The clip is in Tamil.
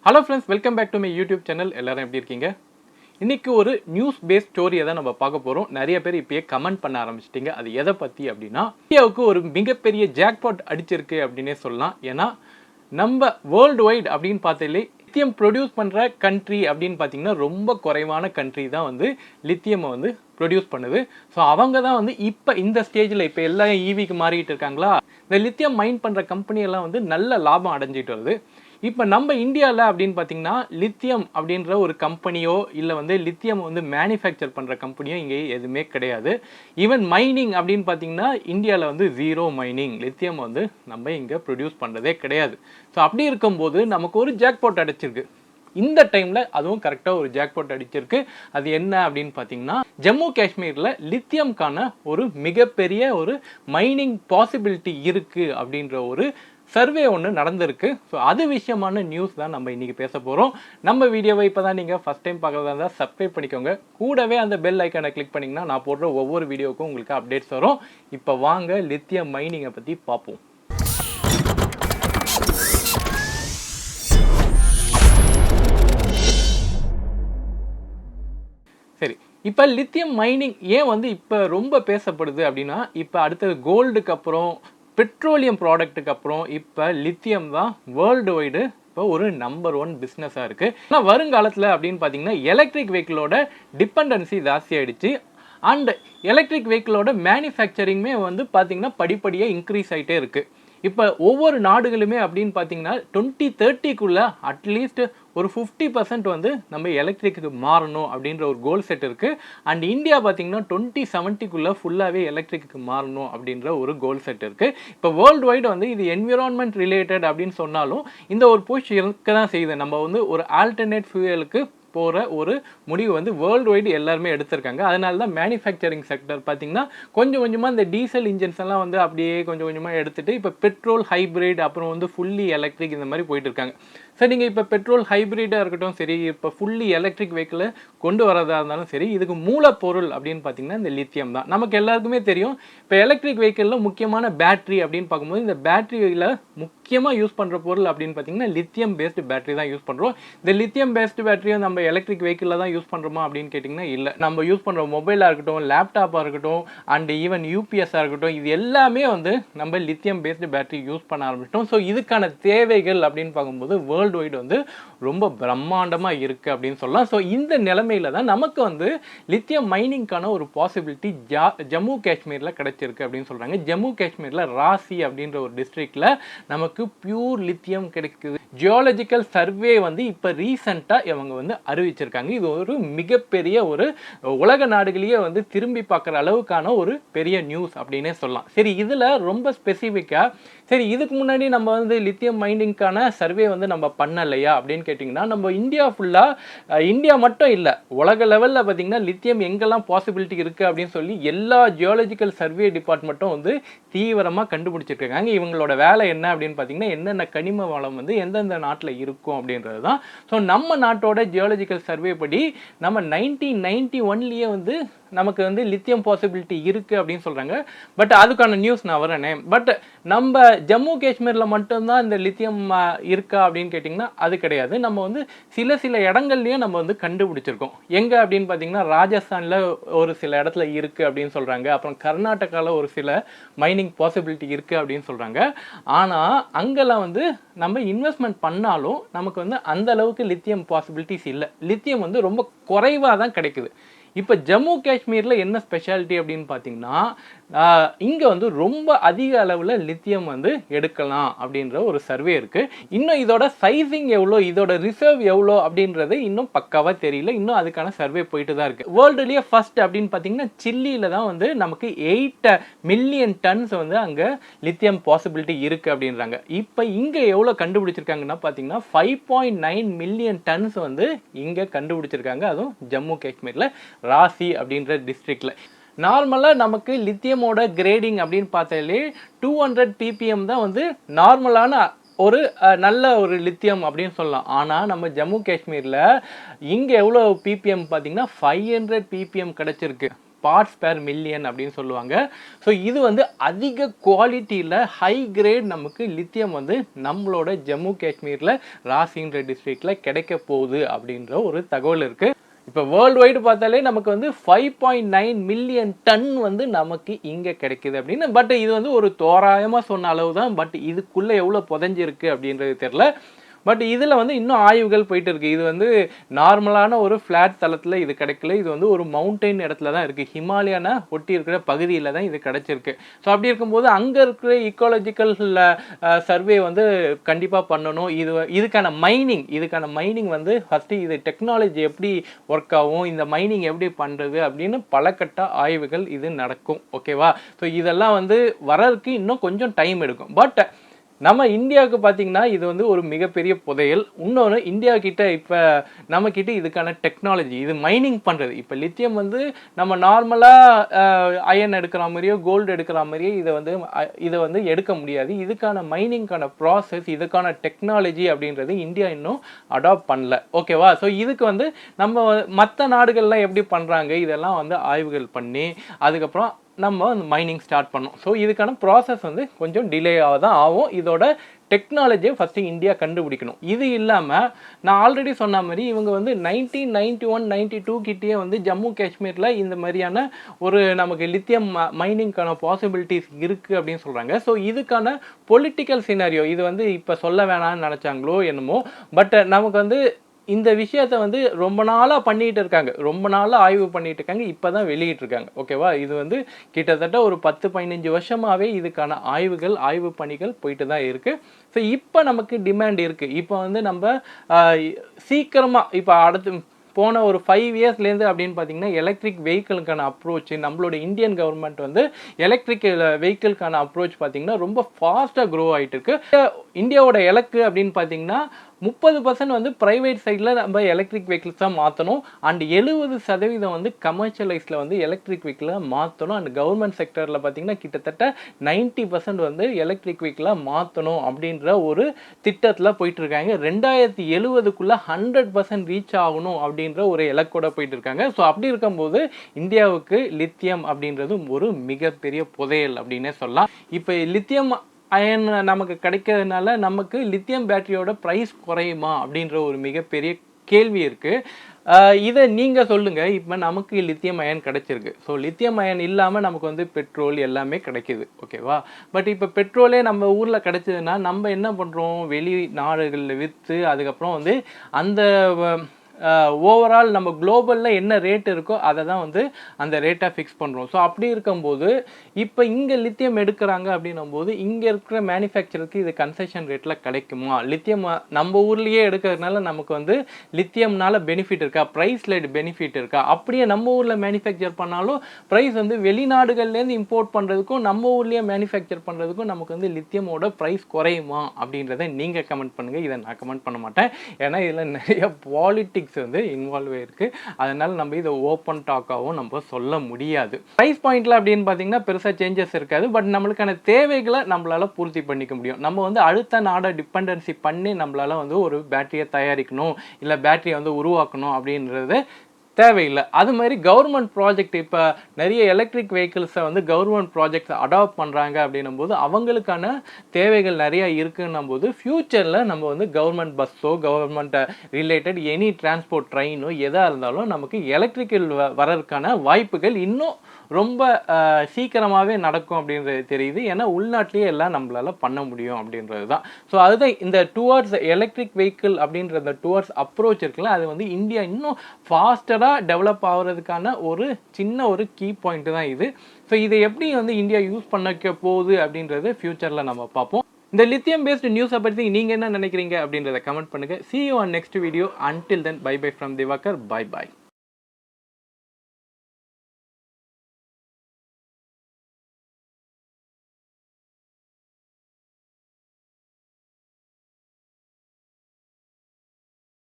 Hello friends, welcome back to my YouTube channel. எல்லாரும் எப்படி இருக்கீங்க? இன்னைக்கு ஒரு நியூஸ் பேஸ்ட் ஸ்டோரியை தான் நம்ம பார்க்க போகிறோம். நிறைய பேர் இப்போயே கமெண்ட் பண்ண ஆரம்பிச்சிட்டிங்க. அது எதை பற்றி அப்படின்னா, இந்தியாவுக்கு ஒரு மிகப்பெரிய ஜாக்பாட் அடிச்சிருக்கு அப்படின்னே சொல்லலாம். ஏன்னா நம்ம வேர்ல்டு வைட் அப்படின்னு பார்த்தாலே லித்தியம் ப்ரொடியூஸ் பண்ணுற கண்ட்ரி அப்படின்னு பார்த்தீங்கன்னா ரொம்ப குறைவான கண்ட்ரி தான் வந்து லித்தியமை வந்து ப்ரொடியூஸ் பண்ணுது. ஸோ அவங்க தான் வந்து இப்போ இந்த ஸ்டேஜில் இப்போ எல்லாம் ஈவிக்கு மாறிட்டு இருக்காங்களா, இந்த லித்தியம் மைன் பண்ணுற கம்பெனியெல்லாம் வந்து நல்ல லாபம் அடைஞ்சிட்டு வருது. இப்போ நம்ம இந்தியாவில் அப்படின்னு பார்த்தீங்கன்னா லித்தியம் அப்படின்ற ஒரு கம்பெனியோ இல்லை வந்து லித்தியம் வந்து மேனுஃபேக்சர் பண்ணுற கம்பெனியோ இங்கே எதுவுமே கிடையாது. ஈவன் மைனிங் அப்படின்னு பார்த்தீங்கன்னா இந்தியாவில் வந்து ஜீரோ மைனிங், லித்தியம் வந்து நம்ம இங்கே ப்ரொடியூஸ் பண்ணுறதே கிடையாது. ஸோ அப்படி இருக்கும்போது நமக்கு ஒரு ஜாக்பாட் அடிச்சிருக்கு இந்த டைமில். அதுவும் கரெக்டாக ஒரு ஜாக்பாட் அடிச்சிருக்கு. அது என்ன அப்படின்னு பார்த்தீங்கன்னா, ஜம்மு காஷ்மீரில் லித்தியம்கான ஒரு மிகப்பெரிய ஒரு மைனிங் பாசிபிலிட்டி இருக்குது அப்படின்ற ஒரு சர்வே ஒன்று நடந்திருக்கு. ஸோ அது விஷயமான நியூஸ் தான் நம்ம இன்றைக்கி பேச போகிறோம். நம்ம வீடியோவை இப்போ தான் நீங்கள் ஃபஸ்ட் டைம் பார்க்குறதா இருந்தால் சப்ஸ்கிரைப் பண்ணிக்கோங்க. கூடவே அந்த பெல் ஐக்கானை கிளிக் பண்ணிங்கன்னா நான் போடுற ஒவ்வொரு வீடியோவுக்கும் உங்களுக்கு அப்டேட்ஸ் வரும். இப்போ வாங்க லித்தியம் மைனிங்கை பற்றி பார்ப்போம். சரி, இப்போ லித்தியம் மைனிங் ஏன் வந்து இப்போ ரொம்ப பேசப்படுது அப்படின்னா, இப்போ அடுத்தது கோல்டுக்கு அப்புறம் பெட்ரோலியம் ப்ராடக்ட்டுக்கு அப்புறம் இப்போ லித்தியம் தான் வேர்ல்டு வைடு இப்போ ஒரு நம்பர் 1 பிஸ்னஸாக இருக்குது. ஆனால் வருங்காலத்தில் அப்படின்னு பார்த்தீங்கன்னா எலக்ட்ரிக் வெஹிக்கிளோட டிபெண்டன்சி ஜாஸ்தியாகிடுச்சு. அண்ட் எலக்ட்ரிக் வெஹிக்கிளோட மேனுஃபேக்சரிங்குமே வந்து பார்த்திங்கன்னா படிப்படியாக இன்க்ரீஸ் ஆகிட்டே இருக்குது. இப்போ ஒவ்வொரு நாடுகளுமே அப்படின்னு பார்த்தீங்கன்னா 2030க்குள்ளே அட்லீஸ்ட் ஒரு 50% வந்து நம்ம எலக்ட்ரிக்கு மாறணும் அப்படின்ற ஒரு கோல் செட் இருக்குது. அண்ட் இந்தியா பார்த்திங்கன்னா 2070க்குள்ளே ஃபுல்லாகவே எலக்ட்ரிக்கு மாறணும் அப்படின்ற ஒரு கோல் செட் இருக்குது. இப்போ வேர்ல்டு வைடு வந்து இது என்விரான்மெண்ட் ரிலேட்டட் அப்படின்னு சொன்னாலும் இந்த ஒரு புஷ் இருக்க தான் செய்யுது. நம்ம வந்து ஒரு ஆல்டர்னேட் ஃபியூயலுக்கு போகிற ஒரு முடிவு வந்து வேர்ல்டு வைடு எல்லாருமே எடுத்திருக்காங்க. அதனால தான் மேனுஃபேக்சரிங் செக்டர் பார்த்திங்கன்னா கொஞ்சம் கொஞ்சமாக இந்த டீசல் இன்ஜின்ஸ் எல்லாம் வந்து அப்படியே கொஞ்சம் கொஞ்சமாக எடுத்துகிட்டு இப்போ பெட்ரோல் ஹைப்ரிட் அப்புறம் வந்து ஃபுல்லி எலக்ட்ரிக் இந்த மாதிரி போயிட்டு இருக்காங்க. சரி, நீங்கள் இப்போ பெட்ரோல் ஹைப்ரிடாக இருக்கட்டும் சரி, இப்போ ஃபுல்லி எலக்ட்ரிக் வெஹிக்கிளை கொண்டு வரதா இருந்தாலும் சரி, இதுக்கு மூலப்பொருள் அப்படின்னு பார்த்தீங்கன்னா இந்த லித்தியம் தான். நமக்கு எல்லாருக்குமே தெரியும். இப்போ எலக்ட்ரிக் வெஹிக்கிளில் முக்கியமான பேட்ரி அப்படின்னு பார்க்கும்போது இந்த பேட்டரியில் முக்கியமாக யூஸ் பண்ணுற பொருள் அப்படின்னு பார்த்தீங்கன்னா லித்தியம் பேஸ்டு பேட்டரி தான் யூஸ் பண்ணுறோம். இந்த லித்தியம் பேஸ்டு பேட்டரியை நம்ம எலக்ட்ரிக் வெஹிக்கிளில் தான் யூஸ் பண்ணுறோமா அப்படின்னு கேட்டிங்கன்னா இல்லை. நம்ம யூஸ் பண்ணுற மொபைலாக இருக்கட்டும், லேப்டாப்பாக இருக்கட்டும், அண்ட் ஈவன் யூபிஎஸ்ஸாக இருக்கட்டும், இது எல்லாமே வந்து நம்ம லித்தியம் பேஸ்டு பேட்டரி யூஸ் பண்ண ஆரம்பிச்சிட்டோம். ஸோ இதுக்கான தேவைகள் அப்படின்னு பார்க்கும்போது வேர்ல்டு வைடு வந்து ரொம்ப பிரம்மாண்டமாக இருக்குது அப்படின்னு சொல்லலாம். ஸோ இந்த நிலைமையில தான் நமக்கு வந்து லித்தியம் மைனிங்கான ஒரு பாசிபிலிட்டி ஜம்மு காஷ்மீரில் கிடைச்சிருக்கு அப்படின்னு சொல்கிறாங்க. ஜம்மு காஷ்மீரில் ராசி அப்படின்ற ஒரு டிஸ்ட்ரிக்டில் நமக்கு பியூர் லித்தியம் கிடைக்குது. ஜியாலஜிக்கல் சர்வே வந்து இப்போ ரீசெண்டாக இவங்க வந்து அறிவிச்சிருக்காங்க. இது ஒரு மிகப்பெரிய ஒரு உலக நாடுகளையே வந்து திரும்பி பார்க்குற அளவுக்கான ஒரு பெரிய நியூஸ் அப்படின்னே சொல்லலாம். சரி, இதில் ரொம்ப ஸ்பெசிஃபிக்காக சரி இதுக்கு முன்னாடி நம்ம வந்து லித்தியம் மைனிங்கான சர்வே வந்து நம்ம பண்ணலையா அப்படின்னு கேட்டிங்கன்னா, நம்ம இந்தியா ஃபுல்லாக இந்தியா மட்டும் இல்லை உலக லெவலில் பார்த்திங்கன்னா லித்தியம் எங்கெல்லாம் பாசிபிலிட்டி இருக்குது அப்படின்னு சொல்லி எல்லா ஜியாலஜிக்கல் சர்வே டிபார்ட்மெண்ட்டும் வந்து தீவிரமாக கண்டுபிடிச்சிருக்காங்க. இவங்களோட வேலை என்ன அப்படின்னு பார்த்தீங்கன்னா, என்னென்ன கனிம வளம் வந்து எந்தெந்த நாட்டில் இருக்கும் அப்படின்றது தான். ஸோ நம்ம நாட்டோட ஜியாலஜிக்கல் சர்வே படி நம்ம 1991லேயே வந்து நமக்கு வந்து லித்தியம் பாசிபிலிட்டி இருக்குது அப்படின்னு சொல்கிறாங்க. பட் அதுக்கான நியூஸ் நான் வரேனே. பட் நம்ம ஜம்மு காஷ்மீரில் மட்டும்தான் இந்த லித்தியம் இருக்கா அப்படின்னு கேட்டிங்கன்னா அது கிடையாது. நம்ம வந்து சில இடங்கள்லையும் நம்ம வந்து கண்டுபிடிச்சிருக்கோம். எங்கே அப்படின்னு பார்த்தீங்கன்னா ராஜஸ்தானில் ஒரு சில இடத்துல இருக்குது அப்படின்னு சொல்கிறாங்க. அப்புறம் கர்நாடகாவில் ஒரு சில மைனிங் பாசிபிலிட்டி இருக்குது அப்படின்னு சொல்கிறாங்க. ஆனால் அங்கெல்லாம் வந்து நம்ம இன்வெஸ்ட்மெண்ட் பண்ணாலும் நமக்கு வந்து அந்த அளவுக்கு லித்தியம் பாசிபிலிட்டிஸ் இல்லை. லித்தியம் வந்து ரொம்ப குறைவாக தான் கிடைக்குது. இப்போ ஜம்மு காஷ்மீரில் என்ன ஸ்பெஷாலிட்டி அப்படின்னு பார்த்தீங்கன்னா, இங்கே வந்து ரொம்ப அதிக அளவில் லித்தியம் வந்து எடுக்கலாம் அப்படின்ற ஒரு சர்வே இருக்குது. இன்னும் இதோட சைஸிங் எவ்வளோ, இதோட ரிசர்வ் எவ்வளோ அப்படின்றது இன்னும் பக்காவாக தெரியல. இன்னும் அதுக்கான சர்வே போயிட்டு தான் இருக்குது. வேர்ல்டுலேயே ஃபர்ஸ்ட் அப்படின்னு பார்த்தீங்கன்னா சில்லியில் தான் வந்து நமக்கு 8 மில்லியன் டன்ஸ் வந்து அங்கே லித்தியம் பாசிபிலிட்டி இருக்குது அப்படின்றாங்க. இப்போ இங்கே எவ்வளோ கண்டுபிடிச்சிருக்காங்கன்னா பார்த்தீங்கன்னா 5.9 மில்லியன் டன்ஸ் வந்து இங்கே கண்டுபிடிச்சிருக்காங்க. அதுவும் ஜம்மு காஷ்மீரில் ராசி அப்படின்ற டிஸ்ட்ரிக்டில். நார்மலாக நமக்கு லித்தியமோட கிரேடிங் அப்படின்னு பார்த்தாலே 200 ppm தான் வந்து நார்மலான ஒரு நல்ல ஒரு லித்தியம் அப்படின்னு சொல்லலாம். ஆனால் நம்ம ஜம்மு காஷ்மீரில் இங்கே எவ்வளோ ppm பார்த்தீங்கன்னா 500 ppm கிடச்சிருக்கு. பார்ட்ஸ் பெர் மில்லியன் அப்படின்னு சொல்லுவாங்க. ஸோ இது வந்து அதிக குவாலிட்டியில் ஹை கிரேட் நமக்கு லித்தியம் வந்து நம்மளோட ஜம்மு காஷ்மீரில் ராசின்ற டிஸ்ட்ரிக்டில் கிடைக்க போகுது அப்படின்ற ஒரு தகவல் இருக்குது. இப்போ வேர்ல்டு வைடு பார்த்தாலே நமக்கு வந்து 5.9 மில்லியன் டன் வந்து நமக்கு இங்கே கிடைக்குது அப்படின்னு. பட் இது வந்து ஒரு தோராயமாக சொன்ன அளவு தான். பட் இதுக்குள்ளே எவ்வளோ புதைஞ்சிருக்கு அப்படின்றது தெரில. பட் இதில் வந்து இன்னும் ஆய்வுகள் போயிட்டு இருக்குது. இது வந்து நார்மலான ஒரு ஃப்ளாட் தளத்தில் இது கிடைக்கல. இது வந்து ஒரு மவுண்டெயின் இடத்துல தான் இருக்குது. ஹிமாலயான ஒட்டி இருக்கிற பகுதியில் தான் இது கிடைச்சிருக்கு. ஸோ அப்படி இருக்கும்போது அங்கே இருக்கிற ஈக்காலஜிக்கல் சர்வே வந்து கண்டிப்பாக பண்ணணும். இதுக்கான மைனிங் வந்து ஃபஸ்ட்டு இது டெக்னாலஜி எப்படி ஒர்க் ஆகும், இந்த மைனிங் எப்படி பண்ணுறது அப்படின்னு பல கட்ட ஆய்வுகள் இது நடக்கும். ஓகேவா? ஸோ இதெல்லாம் வந்து வரதுக்கு இன்னும் கொஞ்சம் டைம் எடுக்கும். பட் நம்ம இந்தியாவுக்கு பார்த்தீங்கன்னா இது வந்து ஒரு மிகப்பெரிய புதையல். இன்னொன்று, இந்தியா கிட்ட இப்போ நம்ம கிட்ட இதுக்கான டெக்னாலஜி, இது மைனிங் பண்ணுறது. இப்போ லித்தியம் வந்து நம்ம நார்மலாக அயன் எடுக்கிற மாதிரியோ கோல்டு எடுக்கிற மாதிரியோ இதை வந்து எடுக்க முடியாது. இதுக்கான மைனிங்கான ப்ராசஸ், இதுக்கான டெக்னாலஜி அப்படின்றது இந்தியா இன்னும் அடாப்ட் பண்ணல. ஓகேவா? ஸோ இதுக்கு வந்து நம்ம மற்ற நாடுகள்லாம் எப்படி பண்ணுறாங்க இதெல்லாம் வந்து ஆய்வுகள் பண்ணி அதுக்கப்புறம் நம்ம மைனிங் ஸ்டார்ட் பண்ணோம். ஸோ இதுக்கான ப்ராசஸ் வந்து கொஞ்சம் டிலேயாக தான் ஆகும். இதோட டெக்னாலஜியை ஃபஸ்ட்டு இந்தியா கண்டுபிடிக்கணும். இது இல்லாமல் நான் ஆல்ரெடி சொன்ன மாதிரி இவங்க வந்து 1991-92 கிட்டேயே வந்து ஜம்மு காஷ்மீரில் இந்த மாதிரியான ஒரு நமக்கு லித்தியம் மைனிங்கான பாசிபிலிட்டிஸ் இருக்குது அப்படின்னு சொல்கிறாங்க. ஸோ இதுக்கான பொலிட்டிக்கல் சினாரியோ இது வந்து இப்போ சொல்ல வேணாம்னு நினச்சாங்களோ என்னமோ. பட் நமக்கு வந்து இந்த விஷயத்தை வந்து ரொம்ப நாளாக பண்ணிகிட்டு இருக்காங்க, ரொம்ப நாளாக ஆய்வு பண்ணிகிட்டு இருக்காங்க. இப்போ தான் வெளியிட்டிருக்காங்க. ஓகேவா? இது வந்து கிட்டத்தட்ட ஒரு 10-15 வருஷமாகவே இதுக்கான ஆய்வு பணிகள் போயிட்டு தான் இருக்குது. ஸோ இப்போ நமக்கு டிமாண்ட் இருக்குது. இப்போ வந்து நம்ம சீக்கிரமாக இப்போ அடுத்து போன ஒரு 5 இயர்ஸ்லேருந்து அப்படின்னு பார்த்தீங்கன்னா எலக்ட்ரிக் வெஹிக்கிளுக்கான அப்ரோச் நம்மளோட இந்தியன் கவர்மெண்ட் வந்து எலக்ட்ரிக் வெஹிக்கிளுக்கான அப்ரோச் பார்த்தீங்கன்னா ரொம்ப ஃபாஸ்ட்டாக க்ரோ ஆகிட்டு இருக்கு. இந்தியாவோட இலக்கு அப்படின்னு பார்த்தீங்கன்னா 30% வந்து ப்ரைவேட் சைடில் நம்ம எலக்ட்ரிக் வெஹிக்கிள்ஸாக மாற்றணும். அண்ட் 70% வந்து கமர்ஷியலைஸில் வந்து எலக்ட்ரிக் வெஹிக்கிளாக மாற்றணும். அண்ட் கவர்மெண்ட் செக்டரில் பார்த்தீங்கன்னா கிட்டத்தட்ட 90% வந்து எலக்ட்ரிக் வெஹிக்கிளாக மாற்றணும் அப்படின்ற ஒரு திட்டத்தில் போயிட்டுருக்காங்க. 2070க்குள்ளே 100% ரீச் ஆகணும் அப்படின்ற ஒரு இலக்கோட போயிட்டு இருக்காங்க. ஸோ அப்படி இருக்கும்போது இந்தியாவுக்கு லித்தியம் அப்படின்றது ஒரு மிகப்பெரிய புதையல் அப்படின்னே சொல்லலாம். இப்போ லித்தியம் அயன் நமக்கு கிடைக்கிறதுனால நமக்கு லித்தியம் பேட்டரியோட ப்ரைஸ் குறையுமா அப்படின்ற ஒரு மிகப்பெரிய கேள்வி இருக்குது. இதை நீங்கள் சொல்லுங்கள். இப்போ நமக்கு லித்தியம் அயன் கிடைச்சிருக்கு. ஸோ லித்தியம் அயன் இல்லாமல் நமக்கு வந்து பெட்ரோல் எல்லாமே கிடைக்கிது. ஓகேவா? பட் இப்போ பெட்ரோலே நம்ம ஊரில் கிடைச்சதுன்னா நம்ம என்ன பண்ணுறோம், வெளி நாடுகளில் விற்று அதுக்கப்புறம் வந்து அந்த ஓவரால் நம்ம குளோபலில் என்ன ரேட் இருக்கோ அதை தான் வந்து அந்த ரேட்டாக ஃபிக்ஸ் பண்ணுறோம். ஸோ அப்படி இருக்கும்போது இப்போ இங்கே லித்தியம் எடுக்கிறாங்க அப்படின்னும் போது இங்கே இருக்கிற மேனுஃபேக்சருக்கு இது கன்செஷன் ரேட்டில் கிடைக்குமா? லித்தியம் நம்ம ஊர்லேயே எடுக்கிறதுனால நமக்கு வந்து லித்தியம்னால பெனிஃபிட் இருக்கா, ப்ரைஸில் பெனிஃபிட் இருக்கா? அப்படியே நம்ம ஊரில் மேனுஃபேக்சர் பண்ணாலும் ப்ரைஸ் வந்து வெளிநாடுகள்லேருந்து இம்போர்ட் பண்ணுறதுக்கும் நம்ம ஊர்லேயே மேனுஃபேக்சர் பண்ணுறதுக்கும் நமக்கு வந்து லித்தியமோட ப்ரைஸ் குறையுமா அப்படின்றத நீங்கள் கமெண்ட் பண்ணுங்கள். இதை நான் கமெண்ட் பண்ண மாட்டேன். ஏன்னா இதில் நிறைய பாலிட்டிக்ஸ் வந்து இன்வால்வ் ஆயிருக்கு. அதனால நம்ம இதை ஓப்பன் டாக்காகவும் நம்ம சொல்ல முடியாது. ப்ரைஸ் பாயிண்ட்ல அப்படின்னு பார்த்தீங்கன்னா பெருசாக சேஞ்சஸ் இருக்காது. பட் நம்மளுக்கான தேவைகளை நம்மளால பூர்த்தி பண்ணிக்க முடியும். நம்ம வந்து அடுத்த நாடை டிபெண்டன்சி பண்ணி நம்மளால வந்து ஒரு பேட்டரியை தயாரிக்கணும் இல்லை பேட்டரியை வந்து உருவாக்கணும் அப்படின்றது தேவையில்லை. அது மாதிரி கவர்மெண்ட் ப்ராஜெக்ட் இப்போ நிறைய எலக்ட்ரிக் வெஹிக்கிள்ஸை வந்து கவர்மெண்ட் ப்ராஜெக்ட்ஸை அடாப்ட் பண்ணுறாங்க அப்படின்னும் போது அவங்களுக்கான தேவைகள் நிறையா இருக்குன்னும் போது ஃப்யூச்சரில் நம்ம வந்து கவர்மெண்ட் பஸ்ஸோ கவர்மெண்ட் ரிலேட்டட் எனி டிரான்ஸ்போர்ட் ட்ரெயினோ எதாக இருந்தாலும் நமக்கு எலக்ட்ரிக்கல் வரதுக்கான வாய்ப்புகள் இன்னும் ரொம்ப சீக்கிரமாகவே நடக்கும் அப்படின்றது தெரியுது. ஏன்னா உள்நாட்டிலேயே எல்லாம் நம்மளால பண்ண முடியும் அப்படின்றது தான். ஸோ அதுதான் இந்த டுவர்ட்ஸ் எலக்ட்ரிக் வெஹிக்கிள் அப்படின்ற அந்த டுவர்ட்ஸ் அப்ரோச் இருக்குல்ல, அது வந்து இந்தியா இன்னும் ஃபாஸ்டராக டெவலப் ஆகிறதுக்கான ஒரு சின்ன ஒரு கீ பாயிண்ட் தான் இது. ஸோ இதை எப்படி வந்து இந்தியா யூஸ் பண்ணிக்க போகுது அப்படின்றது ஃபியூச்சரில் நம்ம பார்ப்போம். இந்த லித்தியம் பேஸ்டு நியூஸை பற்றி நீங்கள் என்ன நினைக்கிறீங்க அப்படின்றத கமெண்ட் பண்ணுங்கள். See you on next video. Until then, bye bye from Divakar. Bye bye.